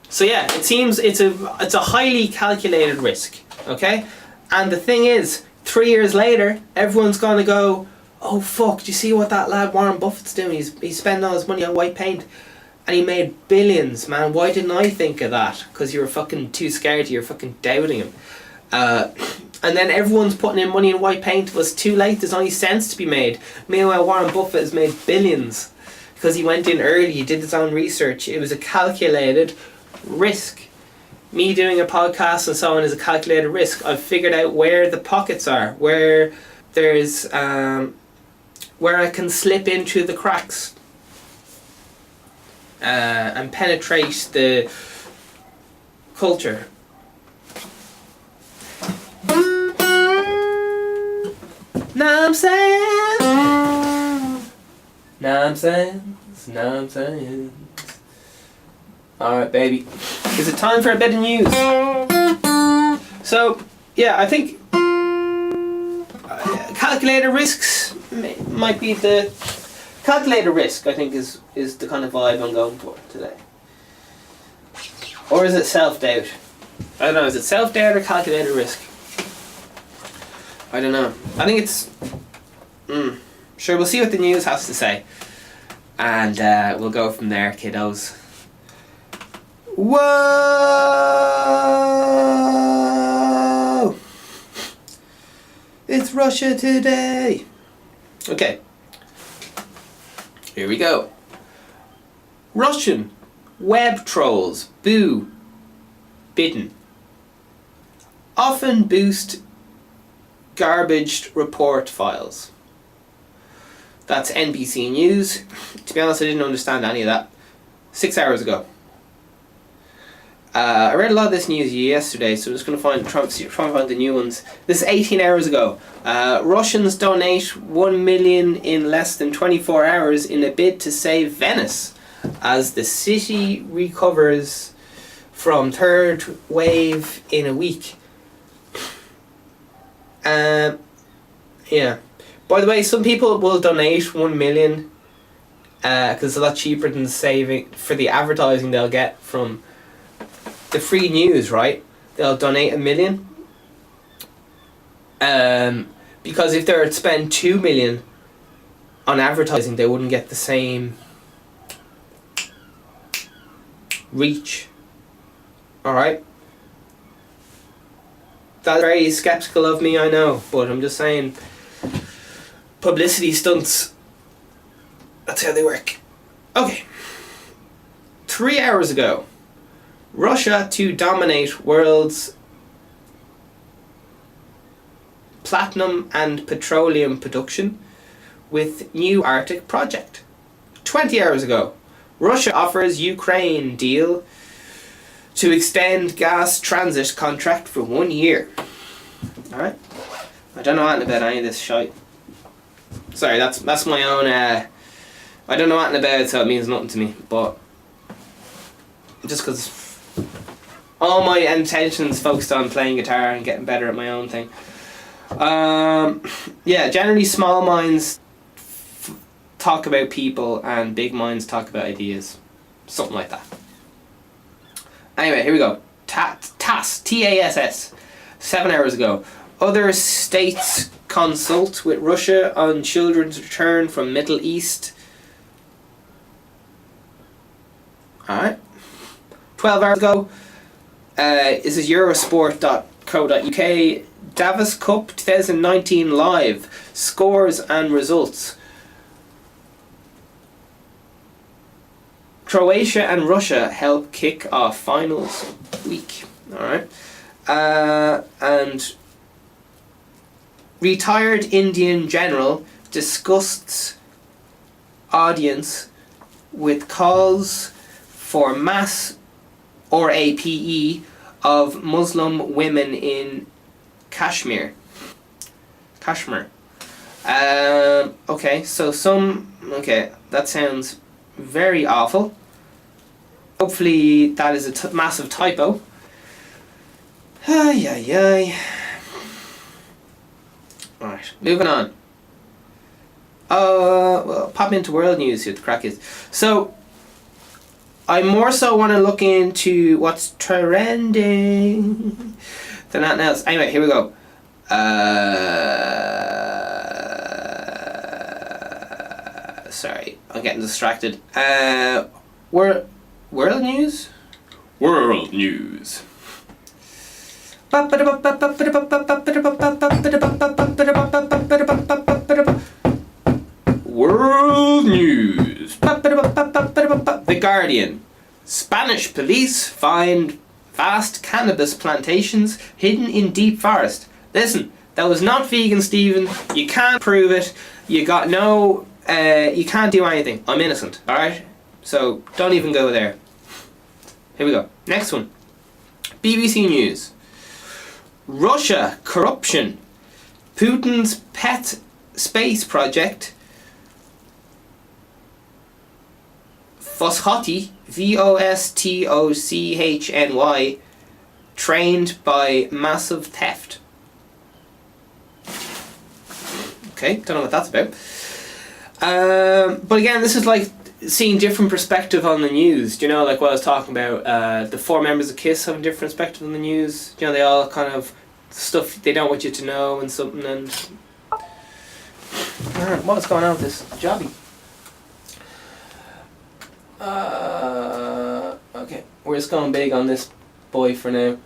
so yeah, it seems it's a highly calculated risk, okay? And the thing is, 3 years later, everyone's gonna go, oh fuck, do you see what that lad Warren Buffett's doing? He's spending all his money on white paint. And he made billions, man. Why didn't I think of that? Because you were fucking too scared. You were fucking doubting him. And then everyone's putting in money in white paint. It was too late. There's only cents to be made. Meanwhile, Warren Buffett has made billions because he went in early. He did his own research. It was a calculated risk. Me doing a podcast and so on is a calculated risk. I've figured out where the pockets are, where there's where I can slip into the cracks. And penetrate the culture. Nonsense. Alright, baby. Is it time for a bit of news? So, yeah, I think calculated risks might be the... Calculated risk, I think, is the kind of vibe I'm going for today. Or is it self-doubt? I don't know, is it self-doubt or calculated risk? I don't know. I think it's... Sure, we'll see what the news has to say. And we'll go from there, kiddos. Whoa! It's Russia today. Okay. Here we go. Russian web trolls boo bidden. Often boost garbaged report files. That's NBC News. To be honest, I didn't understand any of that. 6 hours ago. I read a lot of this news yesterday, so I'm just going to try and find the new ones. This is 18 hours ago. Russians donate 1 million in less than 24 hours in a bid to save Venice as the city recovers from third wave in a week. Yeah. By the way, some people will donate 1 million because it's a lot cheaper than saving for the advertising they'll get from the free news, right? They'll donate 1 million. Because if they were to spend 2 million on advertising, they wouldn't get the same reach. Alright? That's very skeptical of me, I know, but I'm just saying publicity stunts, that's how they work. Okay. 3 hours ago, Russia to dominate world's platinum and petroleum production with new Arctic project. 20 hours ago, Russia offers Ukraine deal to extend gas transit contract for 1 year. Alright? I don't know anything about any of this shite. Sorry, that's my own, I don't know anything about it, so it means nothing to me, but just because all my intentions focused on playing guitar and getting better at my own thing. Yeah, generally small minds talk about people and big minds talk about ideas. Something like that. Anyway, here we go. TASS, T-A-S-S, 7 hours ago. Other states consult with Russia on children's return from Middle East. Alright. 12 hours ago. This is Eurosport.co.uk. Davis Cup 2019 live. Scores and results. Croatia and Russia help kick off finals week. Alright. And retired Indian general disgusts audience with calls for mass or APE of Muslim women in Kashmir. Okay, so okay, that sounds very awful. Hopefully that is a massive typo. Ay, ay, ay. Alright, moving on. Well, pop into world news, see what the crack is. So, I more so want to look into what's trending than anything else. Anyway, here we go. Sorry, I'm getting distracted. World news? World news. World news. The Guardian. Spanish police find vast cannabis plantations hidden in deep forest. Listen, that was not vegan, Stephen. You can't prove it. You got no... you can't do anything. I'm innocent, alright? So, don't even go there. Here we go. Next one. BBC News. Russia corruption. Putin's pet space project Vostochny, Vostochny, trained by massive theft. Okay, don't know what that's about. But again, this is like seeing different perspective on the news. Do you know, like what I was talking about, the 4 members of KISS having different perspective on the news. You know, they all kind of stuff they don't want you to know and something. And what's going on with this jobby? Okay. We're just going big on this boy for now.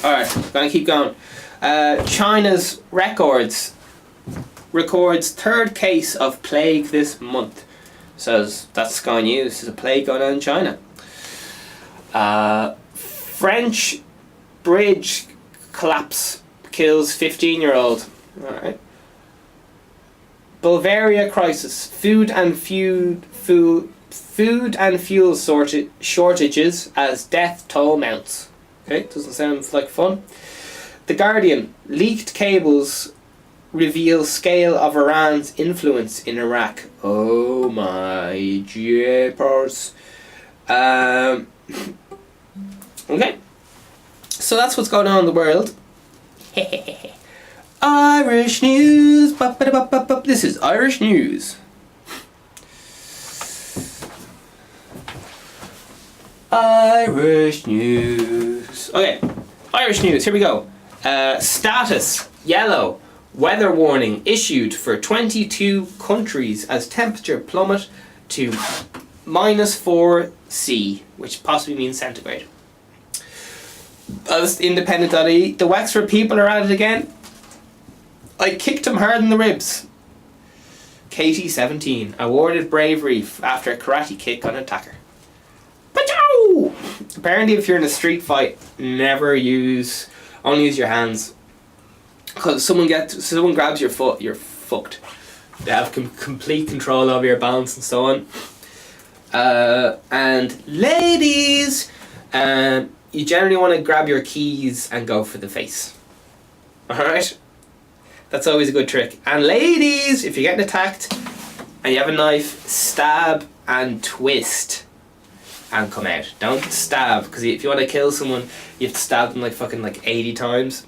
Alright, gonna keep going. China's records third case of plague this month. Says that's Sky News. There's a plague going on in China. French bridge collapse kills 15-year-old. Alright. Bulgaria crisis. Food and fuel shortages as death toll mounts. Okay, doesn't sound like fun. The Guardian. Leaked cables reveal scale of Iran's influence in Iraq. Oh my jeepers. Okay. So that's what's going on in the world. Irish news. This is Irish news. Irish news. Okay, Irish news. Here we go. Status yellow. Weather warning issued for 22 countries as temperature plummet to -4°C, which possibly means centigrade. As independent.ie, the Wexford people are at it again. I kicked him hard in the ribs. Katie, 17, awarded bravery after a karate kick on an attacker. Pachow! Apparently, if you're in a street fight, only use your hands. Because someone grabs your foot, you're fucked. They have complete control over your balance and so on. And ladies, you generally want to grab your keys and go for the face. Alright? That's always a good trick. And ladies, if you're getting attacked and you have a knife, stab and twist and come out. Don't stab, because if you want to kill someone, you have to stab them like 80 times.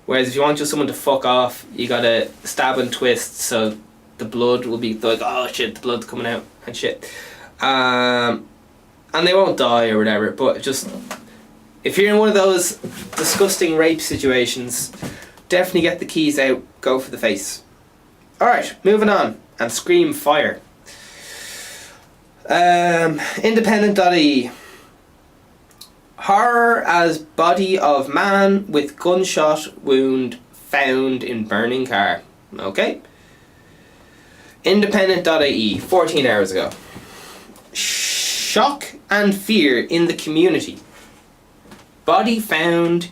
Whereas if you want just someone to fuck off, you gotta stab and twist so the blood will be like, oh shit, the blood's coming out and shit. And they won't die or whatever, but just if you're in one of those disgusting rape situations, definitely get the keys out, go for the face. Alright, moving on. And scream fire. Independent.ie. Horror as body of man with gunshot wound found in burning car. Okay. Independent.ie, 14 hours ago. Shock and fear in the community. Body found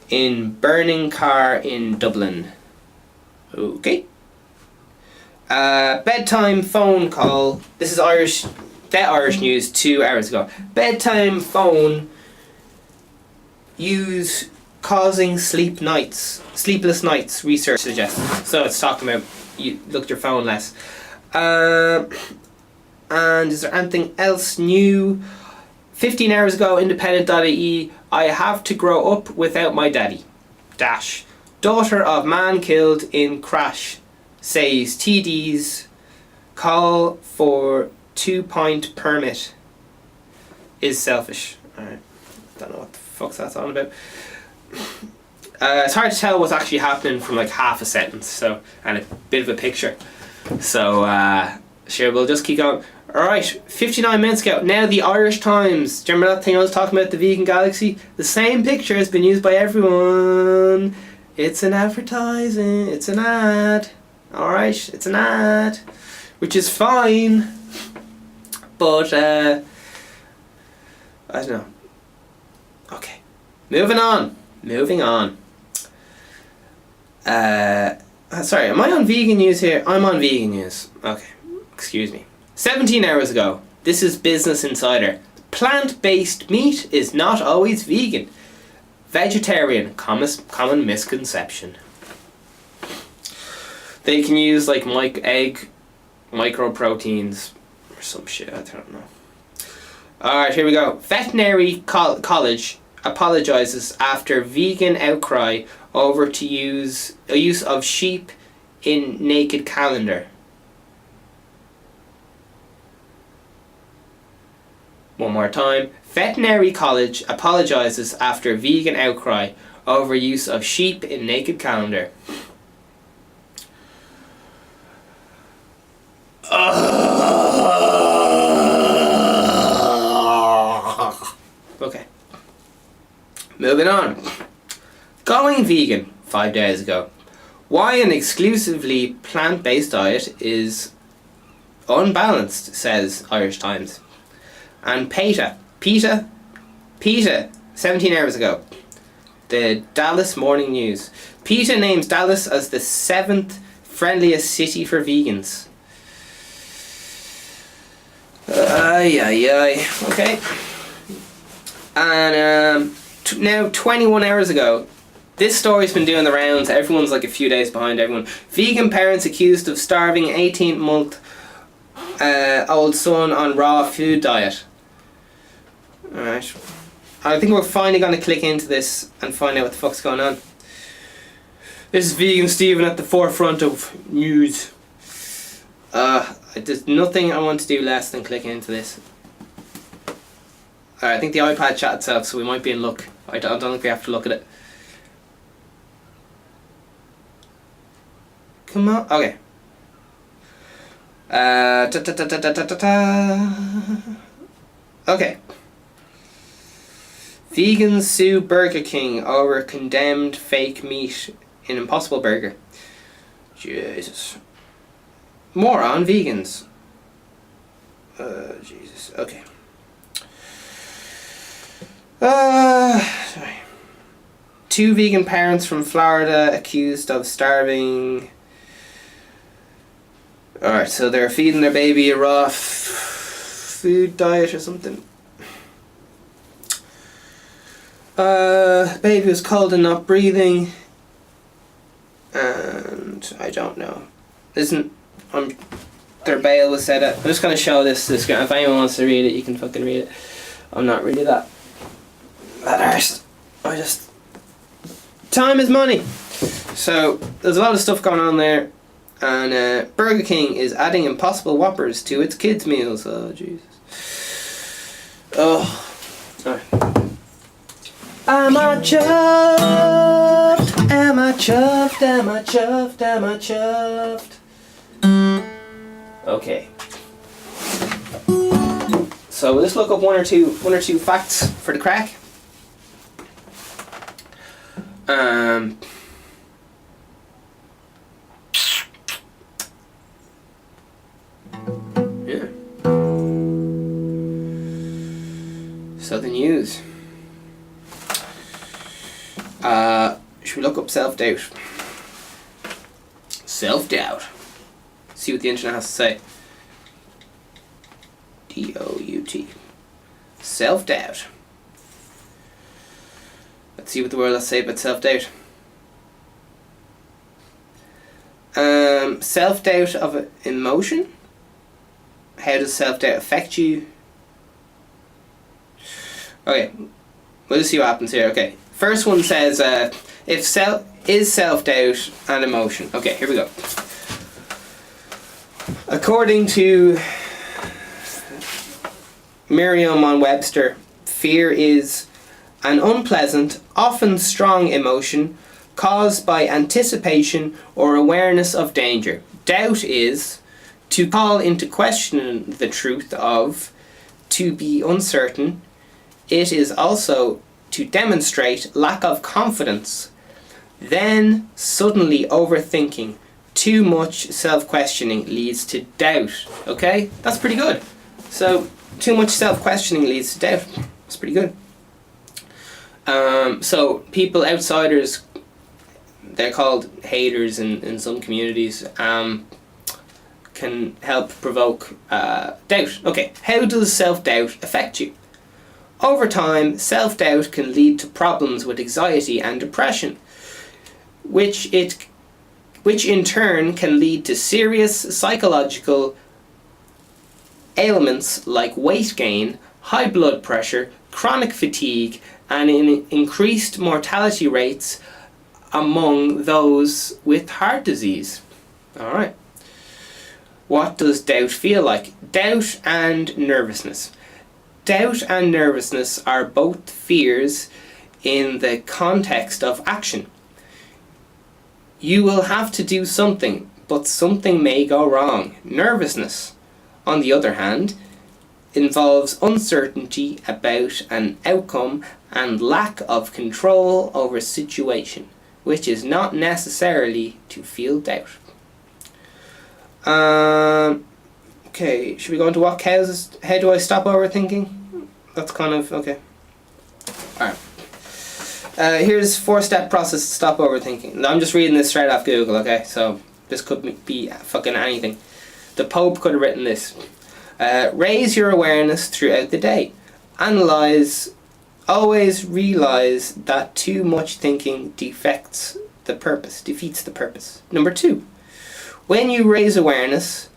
in burning car in Dublin. Okay. Bedtime phone call. This is Irish news 2 hours ago. Bedtime phone use causing sleepless nights, research suggests. So it's talking about you look at your phone less. And is there anything else new? 15 hours ago, independent.ie, I have to grow up without my daddy. Dash. Daughter of man killed in crash says TDs call for 2-point permit is selfish. Alright, don't know what the fuck's that's on about. It's hard to tell what's actually happening from like half a sentence, so, and a bit of a picture. So, sure, we'll just keep going. Alright, 59 minutes ago. Now the Irish Times. Do you remember that thing I was talking about, the vegan galaxy? The same picture has been used by everyone. It's an advertising. It's an ad. Alright, it's an ad. Which is fine. But, I don't know. Okay. Moving on. Sorry, am I on vegan news here? I'm on vegan news. Okay, excuse me. 17 hours ago, this is Business Insider. Plant-based meat is not always vegan. Vegetarian, common misconception. They can use like egg microproteins or some shit, I don't know. Alright, here we go. Veterinary College apologizes after vegan outcry over to use of sheep in naked calendar. One more time. Veterinary College apologizes after vegan outcry over use of sheep in naked calendar. Moving on. Going vegan 5 days ago. Why an exclusively plant-based diet is unbalanced, says Irish Times. And PETA, 17 hours ago. The Dallas Morning News. PETA names Dallas as the 7th friendliest city for vegans. Okay. And now 21 hours ago, this story's been doing the rounds. Everyone's like a few days behind everyone. Vegan parents accused of starving 18-month old son on raw food diet. Alright. I think we're finally going to click into this and find out what the fuck's going on. This is Vegan Stephen at the forefront of news. There's nothing I want to do less than click into this. I think the iPad shut itself, so we might be in luck. I don't think we have to look at it. Come on. Okay. Okay. Vegans sue Burger King over condemned fake meat in Impossible Burger. Jesus. More on vegans. Jesus. Okay. Sorry. 2 vegan parents from Florida accused of starving. Alright, so they're feeding their baby a raw food diet or something. Baby was cold and not breathing. And I don't know. Their bail was set up. I'm just going to show this. If anyone wants to read it, you can fucking read it. I'm not really that arsed. Time is money. So, there's a lot of stuff going on there. And Burger King is adding Impossible Whoppers to its kids' meals. Oh, Jesus. Oh. Alright. Am I chuffed? Am I chuffed? Am I chuffed? Am I chuffed? Okay. So we'll just look up one or two facts for the crack. Yeah. So the news. Should we look up self-doubt? Self-doubt. See what the internet has to say. D-O-U-T. Self-doubt. Let's see what the world has to say about self-doubt. Self-doubt of emotion? How does self-doubt affect you? Okay, we'll just see what happens here. Okay, first one says, is self-doubt an emotion? Okay, here we go. According to Merriam-Webster, fear is an unpleasant, often strong emotion caused by anticipation or awareness of danger. Doubt is to call into question the truth of, to be uncertain. It is also to demonstrate lack of confidence. Then suddenly overthinking. Too much self-questioning leads to doubt. Okay? That's pretty good. So, too much self-questioning leads to doubt. That's pretty good. So, people, outsiders, they're called haters in some communities, can help provoke doubt. Okay, how does self-doubt affect you? Over time, self-doubt can lead to problems with anxiety and depression, which in turn can lead to serious psychological ailments like weight gain, high blood pressure, chronic fatigue, and increased mortality rates among those with heart disease. Alright. What does doubt feel like? Doubt and nervousness. Doubt and nervousness are both fears in the context of action. You will have to do something, but something may go wrong. Nervousness, on the other hand, involves uncertainty about an outcome and lack of control over a situation, which is not necessarily to feel doubt. Okay, should we go into what causes, how do I stop overthinking? That's kind of, okay. Alright. Here's 4-step process to stop overthinking. I'm just reading this straight off Google, okay? So, this could be fucking anything. The Pope could have written this. Raise your awareness throughout the day. Analyze. Always realize that too much thinking defeats the purpose. Number 2. When you raise awareness,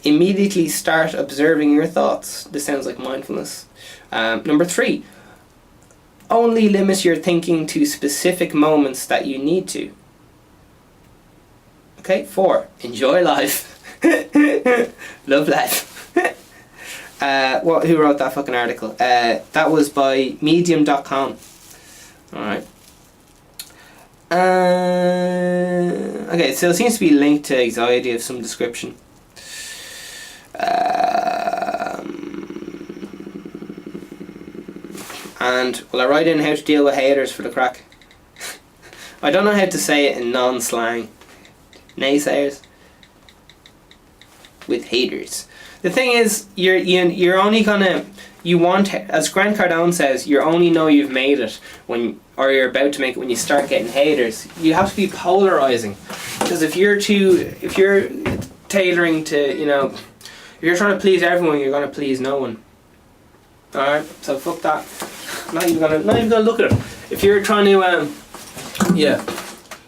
immediately start observing your thoughts. This sounds like mindfulness. Number 3. Only limit your thinking to specific moments that you need to. Okay, 4. Enjoy life. Love life. Who wrote that fucking article? That was by medium.com. Alright. Okay, so it seems to be linked to anxiety of some description. And will I write in how to deal with haters for the crack? I don't know how to say it in non-slang. Naysayers with haters. The thing is, you're only gonna, you want, as Grant Cardone says, you only know you've made it when, or you're about to make it when you start getting haters. You have to be polarizing, because if you're tailoring to, you know, if you're trying to please everyone, you're gonna please no one. Alright, so fuck that. Not even gonna look at it. If you're trying to, yeah,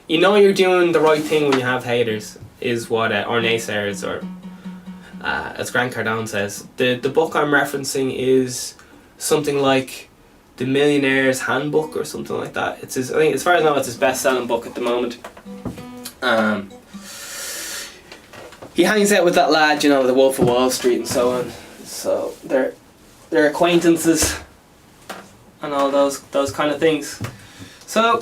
you know you're doing the right thing when you have haters, is what, or naysayers, or as Grant Cardone says. The book I'm referencing is something like The Millionaire's Handbook or something like that. It's his, I think, as far as I know, it's his best-selling book at the moment. He hangs out with that lad, you know, the Wolf of Wall Street and so on. So they're acquaintances and all those kind of things. So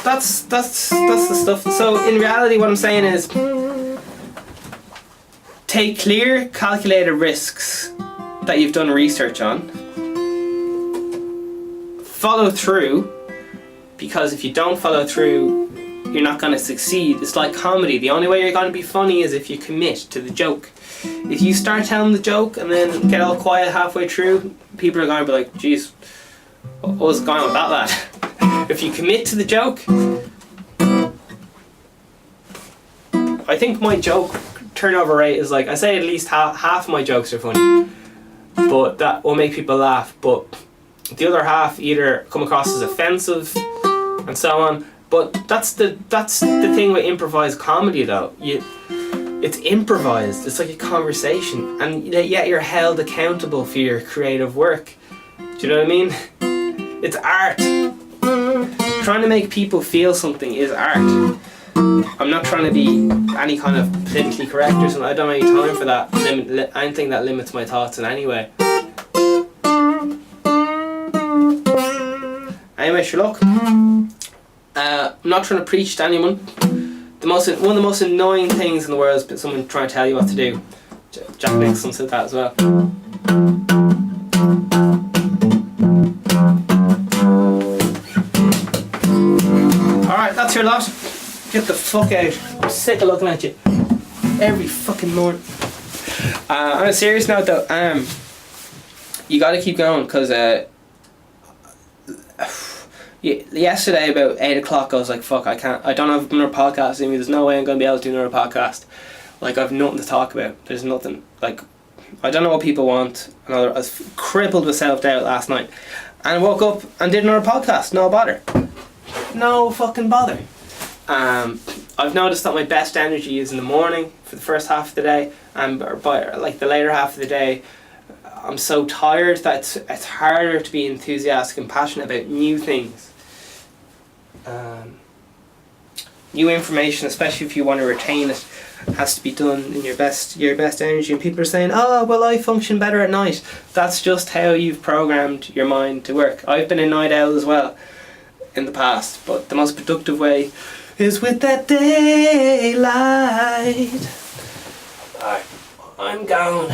that's the stuff. So in reality, what I'm saying is, take clear, calculated risks that you've done research on. Follow through, because if you don't follow through, you're not going to succeed. It's like comedy. The only way you're going to be funny is if you commit to the joke. If you start telling the joke and then get all quiet halfway through, people are going to be like, geez, what was going on with that lad? If you commit to the joke, I think my joke turnover rate is like, I say at least half my jokes are funny, but that will make people laugh, but the other half either come across as offensive and so on. But that's the thing with improvised comedy though. It's improvised, it's like a conversation, and yet you're held accountable for your creative work. Do you know what I mean? It's art. Trying to make people feel something is art. I'm not trying to be any kind of politically correct or something. I don't have any time for that. Anything that limits my thoughts in any way. Anyway, Sherlock. I'm not trying to preach to anyone. One of the most annoying things in the world is someone trying to tell you what to do. Jack Nicholson said that as well. Alright, that's your lot. Get the fuck out. I'm sick of looking at you every fucking morning. On a serious note though, you gotta keep going, because yesterday about 8 o'clock I was like, fuck, I don't have another podcast in me. There's no way I'm going to be able to do another podcast. Like, I've nothing to talk about. There's nothing, like, I don't know what people want. I was crippled with self-doubt last night, and I woke up and did another podcast. No bother. No fucking bother. I've noticed that my best energy is in the morning for the first half of the day, and by like the later half of the day I'm so tired that it's harder to be enthusiastic and passionate about new things. New information, especially if you want to retain it, has to be done in your best energy. And people are saying, oh well, I function better at night. That's just how you've programmed your mind to work. I've been a night owl as well in the past, but the most productive way is with that daylight. Alright, I'm gone.